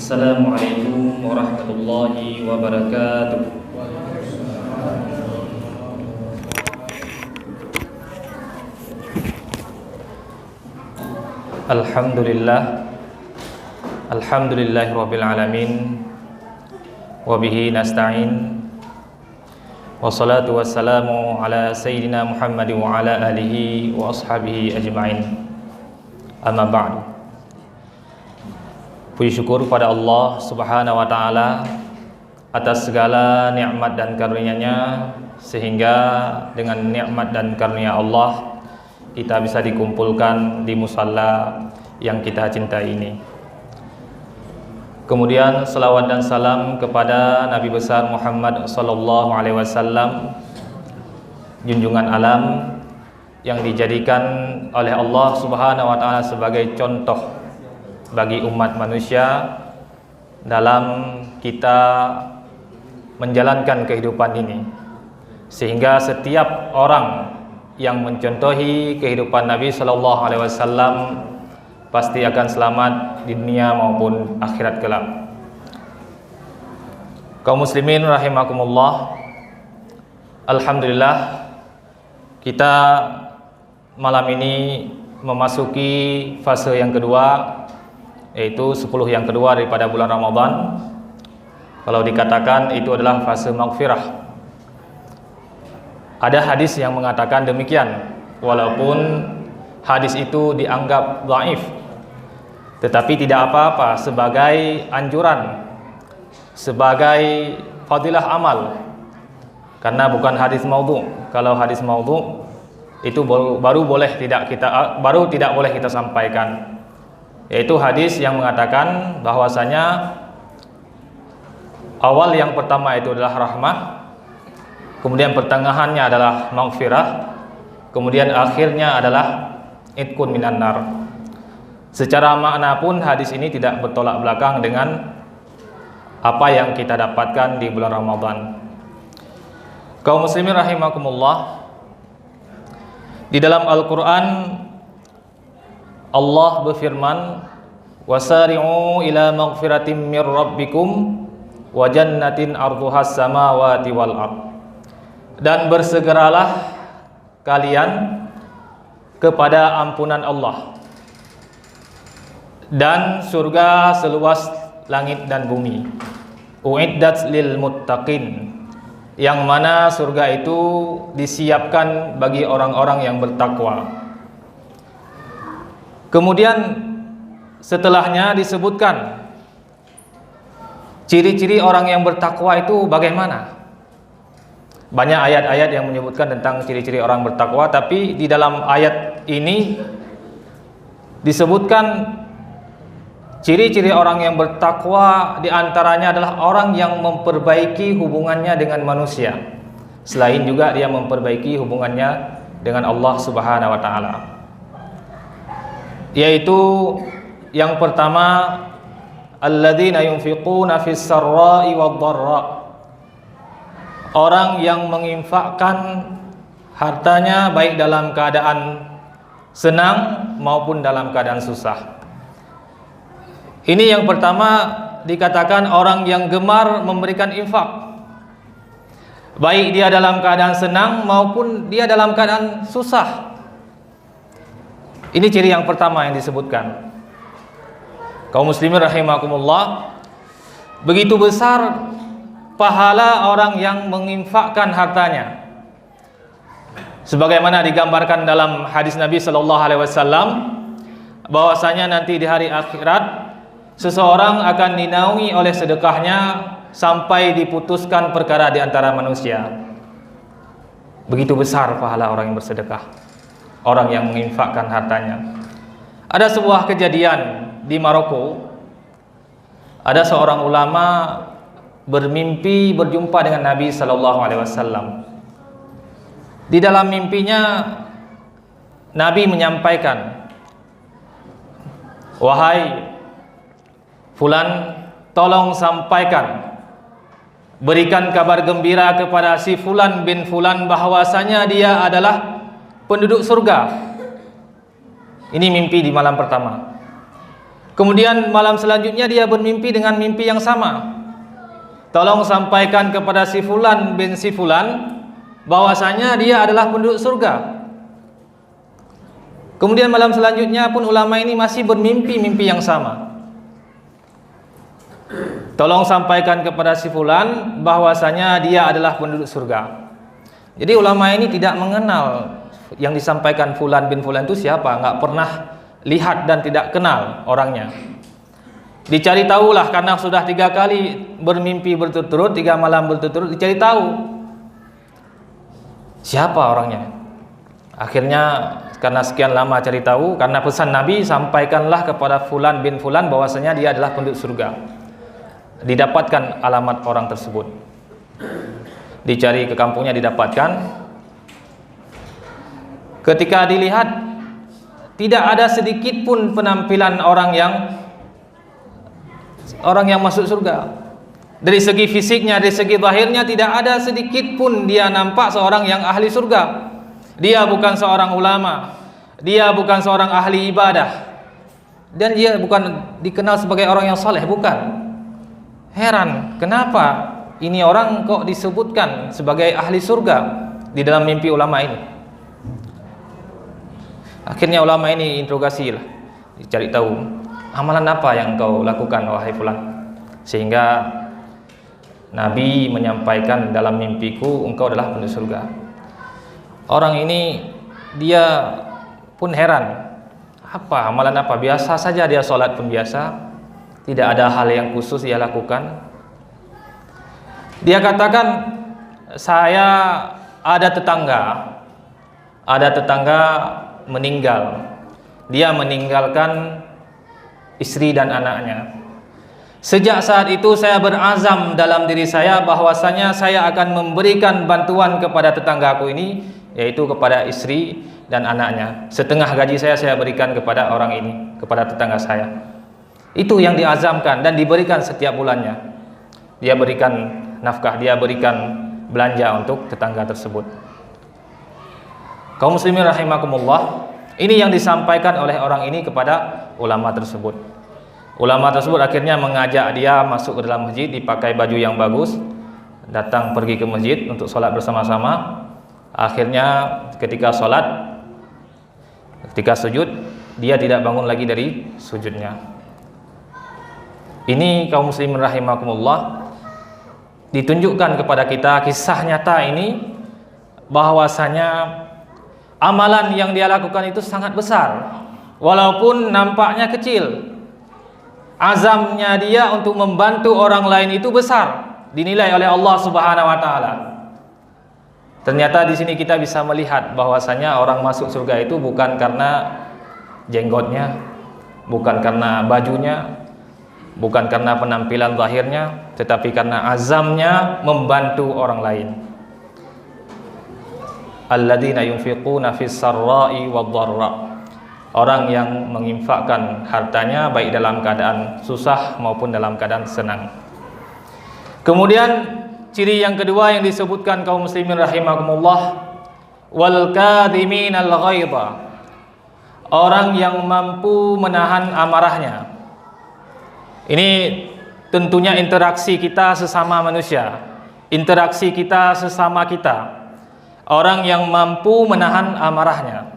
Assalamualaikum warahmatullahi wabarakatuh. Alhamdulillahirabbil alamin. Wa bihi nasta'in. Wassalatu wassalamu ala sayyidina Muhammadin wa ala alihi wa ashabihi ajma'in. Amma ba'du. Puji syukur pada Allah Subhanahu wa taala atas segala nikmat dan karunia-Nya, sehingga dengan nikmat dan karunia Allah kita bisa dikumpulkan di musalla yang kita cintai ini. Kemudian selawat dan salam kepada Nabi besar Muhammad sallallahu alaihi wasallam, junjungan alam yang dijadikan oleh Allah Subhanahu wa taala sebagai contoh bagi umat manusia dalam kita menjalankan kehidupan ini, sehingga setiap orang yang mencontohi kehidupan Nabi sallallahu alaihi wasallam pasti akan selamat di dunia maupun akhirat kelak. Kaum muslimin rahimakumullah, alhamdulillah kita malam ini memasuki fase yang kedua, yaitu 10 yang kedua daripada bulan Ramadan. Kalau dikatakan itu adalah fase maghfirah. Ada hadis yang mengatakan demikian, walaupun hadis itu dianggap dhaif, tetapi tidak apa-apa sebagai anjuran, sebagai fadilah amal, karena bukan hadis maudhu'. Kalau hadis maudhu' itu baru tidak boleh kita sampaikan, yaitu hadis yang mengatakan bahwasanya awal yang pertama itu adalah rahmah, kemudian pertengahannya adalah maghfirah, kemudian akhirnya adalah itqun minan nar. Secara makna pun hadis ini tidak bertolak belakang dengan apa yang kita dapatkan di bulan Ramadan. Kaum muslimin rahimakumullah, di dalam Al-Qur'an Allah berfirman, wasari'u ila maghfiratin mir rabbikum wa jannatin arduhas samawati wal ard. Dan bersegeralah kalian kepada ampunan Allah dan surga seluas langit dan bumi, uiddat lil muttaqin, yang mana surga itu disiapkan bagi orang-orang yang bertakwa. Kemudian setelahnya disebutkan ciri-ciri orang yang bertakwa itu bagaimana. Banyak ayat-ayat yang menyebutkan tentang ciri-ciri orang bertakwa, tapi di dalam ayat ini disebutkan ciri-ciri orang yang bertakwa diantaranya adalah orang yang memperbaiki hubungannya dengan manusia, selain juga dia memperbaiki hubungannya dengan Allah Subhanahu wa taala. Yaitu yang pertama, alladzina yunfiquna fis sarra'i wad dharra, orang yang menginfakkan hartanya baik dalam keadaan senang maupun dalam keadaan susah. Ini yang pertama, dikatakan orang yang gemar memberikan infak, baik dia dalam keadaan senang maupun dia dalam keadaan susah. Ini ciri yang pertama yang disebutkan. Kaum muslimin rahimakumullah, begitu besar pahala orang yang menginfakkan hartanya, sebagaimana digambarkan dalam hadis Nabi sallallahu alaihi wasallam, bahwasanya nanti di hari akhirat seseorang akan dinaungi oleh sedekahnya sampai diputuskan perkara di antara manusia. Begitu besar pahala orang yang bersedekah, orang yang menginfakkan hartanya. Ada sebuah kejadian di Maroko. Ada seorang ulama bermimpi berjumpa dengan Nabi sallallahu alaihi wasallam. Di dalam mimpinya Nabi menyampaikan, wahai fulan, tolong sampaikan, berikan kabar gembira kepada si fulan bin fulan bahwasanya dia adalah penduduk surga. Ini mimpi di malam pertama. Kemudian malam selanjutnya dia bermimpi dengan mimpi yang sama. Tolong sampaikan kepada si fulan bin si fulan bahwasanya dia adalah penduduk surga. Kemudian malam selanjutnya pun ulama ini masih bermimpi mimpi yang sama. Tolong sampaikan kepada si fulan bahwasanya dia adalah penduduk surga. Jadi ulama ini tidak mengenal yang disampaikan fulan bin fulan itu siapa, nggak pernah lihat dan tidak kenal orangnya. Dicari tahulah karena sudah 3 kali bermimpi berturut-turut, 3 malam berturut-turut, dicari tahu siapa orangnya. Akhirnya karena sekian lama cari tahu, karena pesan Nabi, sampaikanlah kepada fulan bin fulan bahwasanya dia adalah penduduk surga. Didapatkan alamat orang tersebut. Dicari ke kampungnya, didapatkan. Ketika dilihat, tidak ada sedikit pun penampilan orang yang masuk surga. Dari segi fisiknya, dari segi zahirnya, tidak ada sedikit pun dia nampak seorang yang ahli surga. Dia bukan seorang ulama, dia bukan seorang ahli ibadah, dan dia bukan dikenal sebagai orang yang saleh, bukan. Heran, kenapa ini orang kok disebutkan sebagai ahli surga di dalam mimpi ulama ini? Akhirnya ulama ini interogasi lah, dicari tahu, amalan apa yang kau lakukan wahai fulan, sehingga Nabi menyampaikan dalam mimpiku engkau adalah penduduk surga. Orang ini dia pun heran, apa amalan apa, biasa saja dia sholat pun biasa, tidak ada hal yang khusus dia lakukan. Dia katakan, saya ada tetangga meninggal, dia meninggalkan istri dan anaknya. Sejak saat itu saya berazam dalam diri saya bahwasanya saya akan memberikan bantuan kepada tetanggaku ini, yaitu kepada istri dan anaknya. Setengah gaji saya berikan kepada orang ini, kepada tetangga saya. Itu yang diazamkan dan diberikan setiap bulannya. Dia berikan nafkah, dia berikan belanja untuk tetangga tersebut. Kaum muslimin rahimakumullah, ini yang disampaikan oleh orang ini kepada ulama tersebut. Ulama tersebut akhirnya mengajak dia masuk ke dalam masjid, dipakai baju yang bagus, datang pergi ke masjid untuk sholat bersama-sama. Akhirnya ketika sholat, ketika sujud, dia tidak bangun lagi dari sujudnya. Ini kaum muslimin rahimakumullah, ditunjukkan kepada kita kisah nyata ini bahwasanya amalan yang dia lakukan itu sangat besar, walaupun nampaknya kecil. Azamnya dia untuk membantu orang lain itu besar, dinilai oleh Allah Subhanahu wa taala. Ternyata di sini kita bisa melihat bahwasanya orang masuk surga itu bukan karena jenggotnya, bukan karena bajunya, bukan karena penampilan zahirnya, tetapi karena azamnya membantu orang lain. Alladzina yunfiquna fis sarra'i wad-dharra. Orang yang menginfakkan hartanya baik dalam keadaan susah maupun dalam keadaan senang. Kemudian ciri yang kedua yang disebutkan kaum muslimin rahimakumullah, wal kadhiminal ghaidha. Orang yang mampu menahan amarahnya. Ini tentunya interaksi kita sesama manusia, interaksi kita sesama kita. Orang yang mampu menahan amarahnya.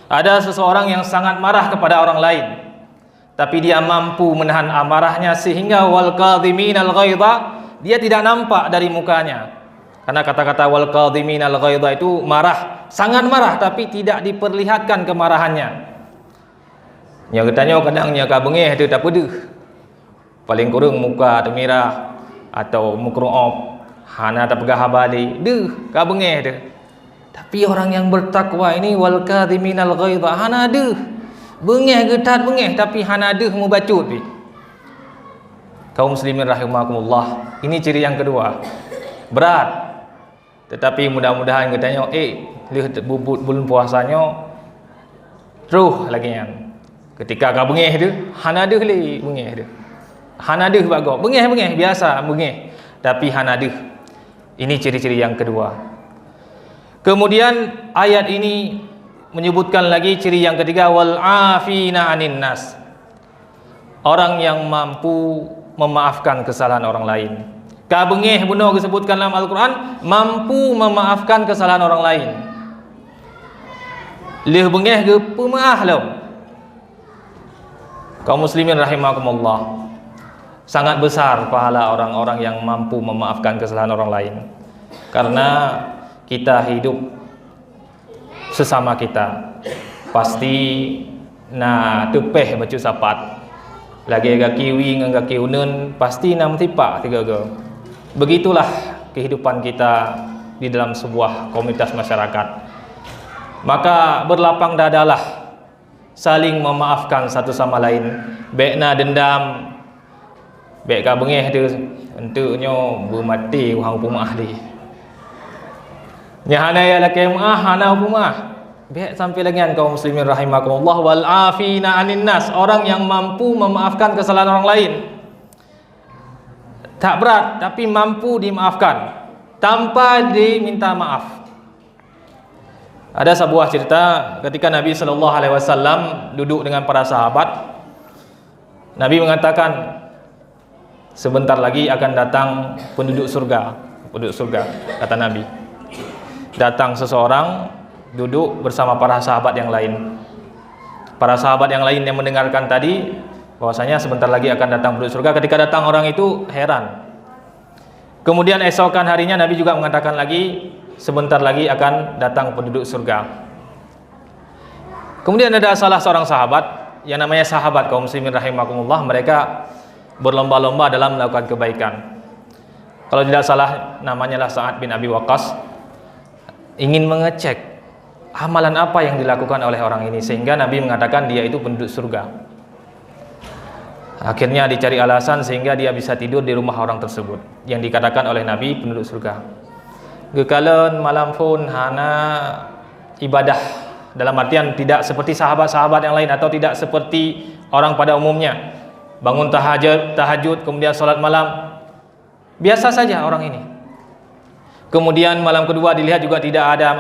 Ada seseorang yang sangat marah kepada orang lain, tapi dia mampu menahan amarahnya sehingga wal kadhiminal ghaidha, dia tidak nampak dari mukanya. Karena kata-kata wal kadhiminal ghaidha itu marah, sangat marah, tapi tidak diperlihatkan kemarahannya. Nya katanya kadangnya ka bengeh tu tak pedih. Paling kurang muka tu merah atau mukru'op, hana tak pegah habali, deuh ka bengeh tu. Tapi orang yang bertakwa ini wal kadhiminal ghaidha, hana deuh. Bengeh getat bengeh tapi hana deuh mu bacut pi. Kaum muslimin rahimakumullah, ini ciri yang kedua. Berat, tetapi mudah-mudahan katanya bulan puasanya terus lagi yang ketika ka bengeh tu hana deuh li bengeh tu. Hana deuh bago, bengeh biasa bengeh, tapi hana deuh. Ini ciri-ciri yang kedua. Kemudian ayat ini menyebutkan lagi ciri yang ketiga, wal afina anin nas. orang yang mampu memaafkan kesalahan orang lain. Kabengeh benar disebutkan dalam Al-Quran, mampu memaafkan kesalahan orang lain. Leh bengeh ke pemaaf lah. Kaum muslimin rahimakumullah, sangat besar pahala orang-orang yang mampu memaafkan kesalahan orang lain. Karena kita hidup sesama kita, pasti na tepeh baca sapat. Lagi agak kiwi dengan kaki unun, pasti nam tipak tiga-tiga. Begitulah kehidupan kita di dalam sebuah komunitas masyarakat. Maka berlapang dadalah saling memaafkan satu sama lain. Bekna dendam, bek ka bengeh tu entuknya bermati hang pumah di. Nya hana ya laki maah hana pumah. Bek sampai lengan kaum muslimin rahimakumullah, wal afina anin nas, orang yang mampu memaafkan kesalahan orang lain. Tak berat tapi mampu dimaafkan tanpa diminta maaf. Ada sebuah cerita ketika Nabi SAW duduk dengan para sahabat. Nabi mengatakan, sebentar lagi akan datang penduduk surga. Penduduk surga, kata Nabi. Datang seseorang duduk bersama para sahabat yang lain. Para sahabat yang lain yang mendengarkan tadi bahwasanya sebentar lagi akan datang penduduk surga. Ketika datang orang itu heran. Kemudian esokan harinya Nabi juga mengatakan lagi, sebentar lagi akan datang penduduk surga. Kemudian ada salah seorang sahabat yang namanya sahabat kaum muslimin rahimakumullah, mereka berlomba-lomba dalam melakukan kebaikan. Kalau tidak salah namanya lah Sa'ad bin Abi Waqqas, ingin mengecek amalan apa yang dilakukan oleh orang ini sehingga Nabi mengatakan dia itu penduduk surga. Akhirnya dicari alasan sehingga dia bisa tidur di rumah orang tersebut yang dikatakan oleh Nabi penduduk surga. Gekalan malam pun hana ibadah, dalam artian tidak seperti sahabat-sahabat yang lain atau tidak seperti orang pada umumnya bangun tahajud kemudian salat malam, biasa saja orang ini. Kemudian malam kedua dilihat juga tidak ada,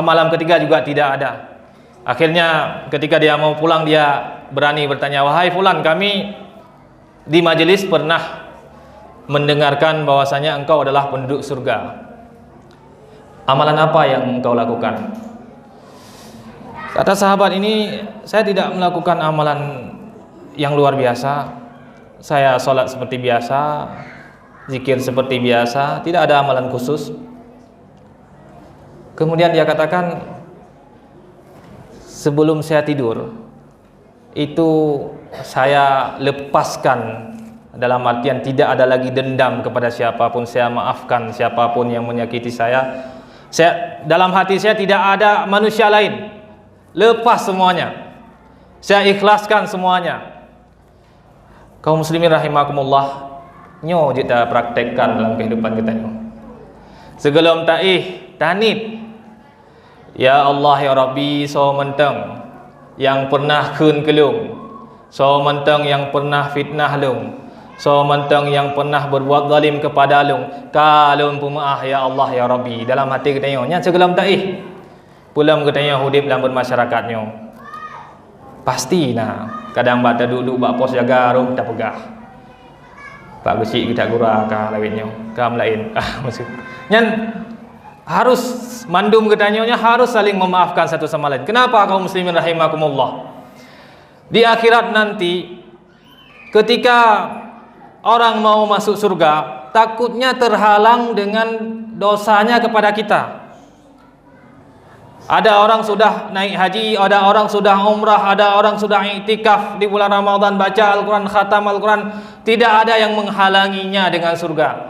malam ketiga juga tidak ada. Akhirnya ketika dia mau pulang, dia berani bertanya, wahai fulan, kami di majelis pernah mendengarkan bahwasanya engkau adalah penduduk surga. Amalan apa yang engkau lakukan? Kata sahabat ini, saya tidak melakukan amalan yang luar biasa. Saya sholat seperti biasa, zikir seperti biasa, tidak ada amalan khusus. Kemudian dia katakan, sebelum saya tidur itu saya lepaskan, dalam artian tidak ada lagi dendam kepada siapapun, saya maafkan siapapun yang menyakiti saya. Dalam hati saya tidak ada manusia lain, lepas semuanya, saya ikhlaskan semuanya. Kaum muslimin rahimakumullah, nyo kita praktekkan dalam kehidupan kita nyo. Sebelum tanit, ya Allah ya Rabbi, so menteng yang pernah kun kelung, so menteng yang pernah fitnah lung, so menteng yang pernah berbuat zalim kepada lung, kalun pemaah ya Allah ya Rabbi. Dalam hati kita nyo nya sebelum pulang kita nyo hidup dalam bermasyarakat nyo. Pasti nah, kadang bata duduk bak pos jaga rum tak pegah. Pak gesik kita gura ka lawitnya, kam lain. Maksud. Nyan harus mandum ketanyonya harus saling memaafkan satu sama lain. Kenapa kaum muslimin rahimakumullah? Di akhirat nanti ketika orang mau masuk surga, takutnya terhalang dengan dosanya kepada kita. Ada orang sudah naik haji, ada orang sudah umrah, ada orang sudah iktikaf di bulan Ramadan, baca Al-Quran, khatam Al-Quran. Tidak ada yang menghalanginya dengan surga.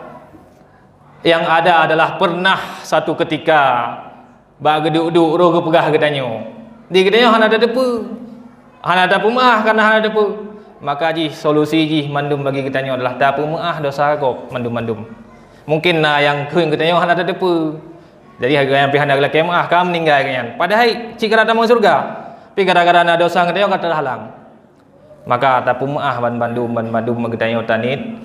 Yang ada adalah pernah satu ketika bak geduk-duk roh pegah gedanyo. Di gedanyo hana ada depu. Hana ada pemah karena hana depu. Maka ji solusi ji mandum bagi gedanyo adalah tak pemah dosa kok mandum-mandum. Mungkin yang keun gedanyo hana ada depu. Jadi harga yang pihak nak kemah kam meninggal kan. Padahal jika ada masuk surga, tapi gara-gara ada dosa gedanyo kata terhalang. Maka tak pemah ban-bandum gedanyo tanit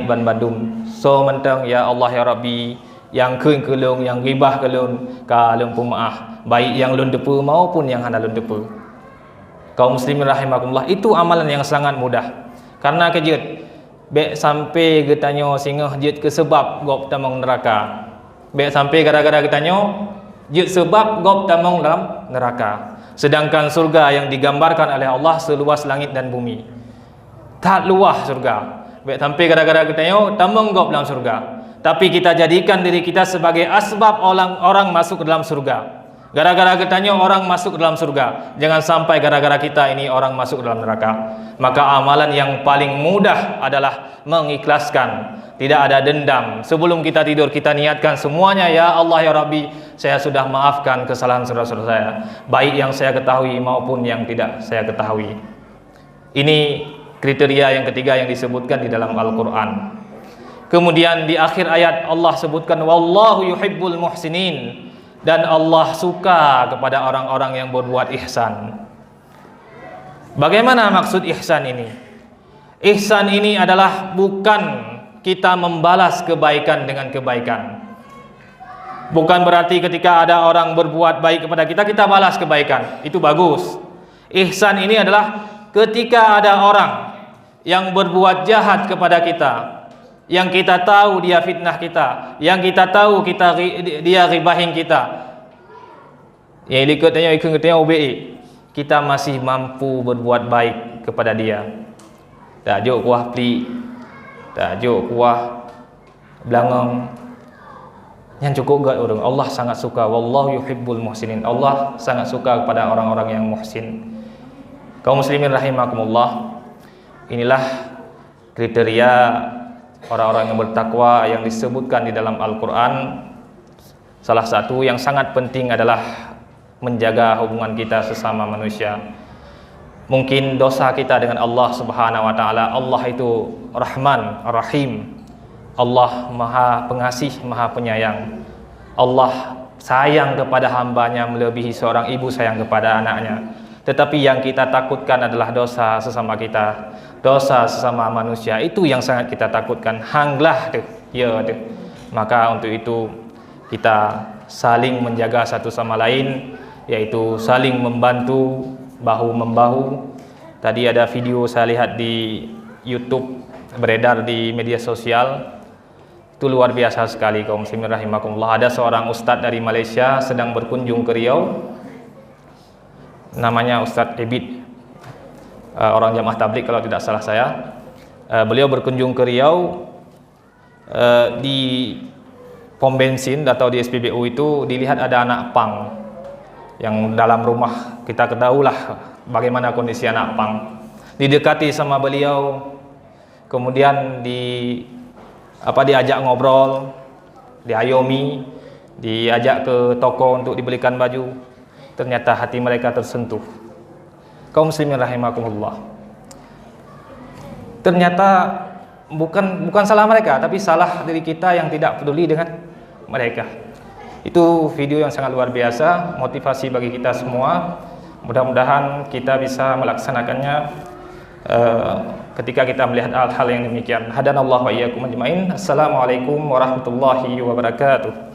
ban-bandum so menteng ya Allah ya Rabbi, yang keun kelung, yang ribah kelung, kalung pemaah, baik yang lun depu maupun yang hana lun depu. Kaum muslimin rahimakumullah, itu amalan yang sangat mudah. Karena kejut bek sampai getanyo singoh jut ke sebab gop tamong neraka. Bek sampai gara-gara getanyo jut sebab gop tamong dalam neraka. Sedangkan surga yang digambarkan oleh Allah seluas langit dan bumi. Tak luah surga. Bek sampai gara-gara getanyo tamong gop dalam surga. Tapi kita jadikan diri kita sebagai asbab orang masuk ke dalam surga. Gara-gara kitanya orang masuk ke dalam surga. Jangan sampai gara-gara kita ini orang masuk ke dalam neraka. Maka amalan yang paling mudah adalah mengikhlaskan. Tidak ada dendam. Sebelum kita tidur kita niatkan semuanya, ya Allah ya Rabbi, saya sudah maafkan kesalahan saudara-saudara saya, baik yang saya ketahui maupun yang tidak saya ketahui. Ini kriteria yang ketiga yang disebutkan di dalam Al-Quran. Kemudian di akhir ayat Allah sebutkan wallahu yuhibbul muhsinin, dan Allah suka kepada orang-orang yang berbuat ihsan. Bagaimana maksud ihsan ini? Ihsan ini adalah bukan kita membalas kebaikan dengan kebaikan. Bukan berarti ketika ada orang berbuat baik kepada kita, kita balas kebaikan. Itu bagus. Ihsan ini adalah ketika ada orang yang berbuat jahat kepada kita, yang kita tahu dia fitnah kita, yang kita tahu dia ribahin kita, yang ikutnya OBE, kita masih mampu berbuat baik kepada dia. Tak jok kuah pli, tak jok kuah belangong, yang cukup gak orang. Allah sangat suka. Wallahu yuhibbul muhsinin. Allah sangat suka kepada orang-orang yang muhsin. Kaum muslimin rahimakumullah, inilah kriteria orang-orang yang bertakwa yang disebutkan di dalam Al-Quran. Salah satu yang sangat penting adalah menjaga hubungan kita sesama manusia. Mungkin dosa kita dengan Allah Subhanahu wa taala, Allah itu Rahman, Rahim. Allah Maha Pengasih, Maha Penyayang. Allah sayang kepada hambanya melebihi seorang ibu sayang kepada anaknya. Tetapi yang kita takutkan adalah dosa sesama kita, dosa sesama manusia. Itu yang sangat kita takutkan. Hanglah deh, ya deh. Maka untuk itu kita saling menjaga satu sama lain, yaitu saling membantu, bahu membahu. Tadi ada video saya lihat di YouTube beredar di media sosial. Itu luar biasa sekali kaum muslimin rahimakumullah. Ada seorang ustadz dari Malaysia sedang berkunjung ke Riau. Namanya Ustadz Ebit, orang jamaah tabligh kalau tidak salah saya. Beliau berkunjung ke Riau. Di pom bensin atau di SPBU itu dilihat ada anak pang yang dalam rumah. Kita ketahuilah bagaimana kondisi anak pang. Didekati sama beliau, kemudian diajak ngobrol, diayomi, diajak ke toko untuk dibelikan baju. Ternyata hati mereka tersentuh. Kaum muslimin rahimakumullah, ternyata bukan salah mereka, tapi salah diri kita yang tidak peduli dengan mereka. Itu video yang sangat luar biasa, motivasi bagi kita semua. Mudah-mudahan kita bisa melaksanakannya ketika kita melihat hal-hal yang demikian. Hadanallahu wa iyyakum ajmain. Assalamualaikum warahmatullahi wabarakatuh.